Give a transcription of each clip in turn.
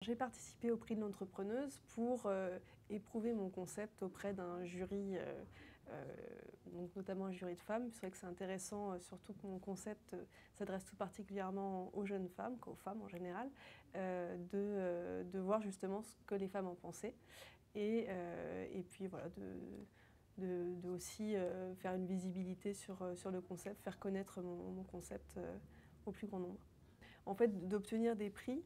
J'ai participé au prix de l'entrepreneuse pour éprouver mon concept auprès d'un jury, donc notamment un jury de femmes. C'est vrai que c'est intéressant, surtout que mon concept s'adresse tout particulièrement aux jeunes femmes, qu'aux femmes en général, de voir justement ce que les femmes en pensaient. Et puis voilà, de aussi faire une visibilité sur le concept, faire connaître mon concept au plus grand nombre. En fait, d'obtenir des prix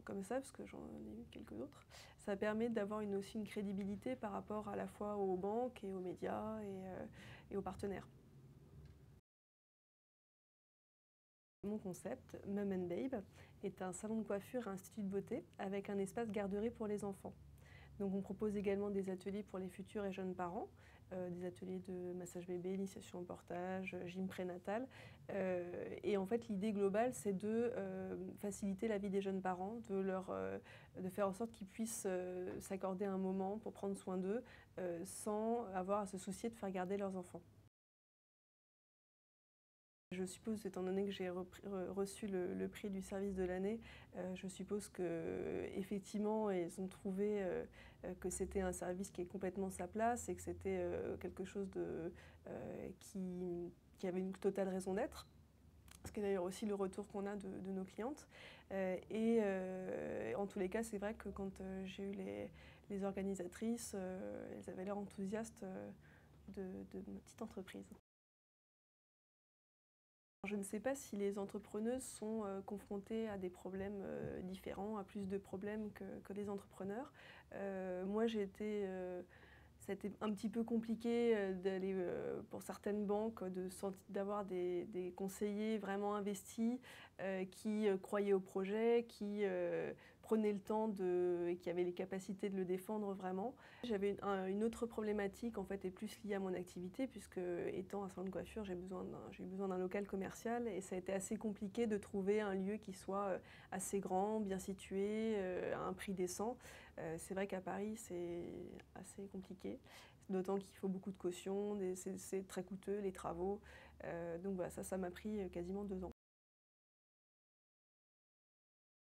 comme ça, parce que j'en ai eu quelques autres, ça permet d'avoir aussi une crédibilité par rapport à la fois aux banques et aux médias et aux partenaires. Mon concept, Mum and Babe, est un salon de coiffure et institut de beauté avec un espace garderie pour les enfants. Donc on propose également des ateliers pour les futurs et jeunes parents, des ateliers de massage bébé, initiation au portage, gym prénatal. Et en fait l'idée globale c'est de faciliter la vie des jeunes parents, de faire en sorte qu'ils puissent s'accorder un moment pour prendre soin d'eux sans avoir à se soucier de faire garder leurs enfants. Je suppose, étant donné que j'ai reçu le prix du service de l'année, je suppose qu'effectivement, ils ont trouvé que c'était un service qui est complètement sa place et que c'était quelque chose qui avait une totale raison d'être. Ce qui est d'ailleurs aussi le retour qu'on a de nos clientes. En tous les cas, c'est vrai que quand j'ai eu les organisatrices, elles avaient l'air enthousiastes de ma petite entreprise. Je ne sais pas si les entrepreneuses sont confrontées à des problèmes différents, à plus de problèmes que les entrepreneurs. Moi, ça a été un petit peu compliqué d'aller pour certaines banques, d'avoir des conseillers vraiment investis qui croyaient au projet, qui prenaient le temps et qui avaient les capacités de le défendre vraiment. J'avais une autre problématique en fait, est plus liée à mon activité puisque étant un salon de coiffure, j'ai eu besoin d'un local commercial et ça a été assez compliqué de trouver un lieu qui soit assez grand, bien situé, à un prix décent. C'est vrai qu'à Paris, c'est assez compliqué, d'autant qu'il faut beaucoup de caution, c'est très coûteux les travaux. Donc voilà, ça m'a pris quasiment 2 ans.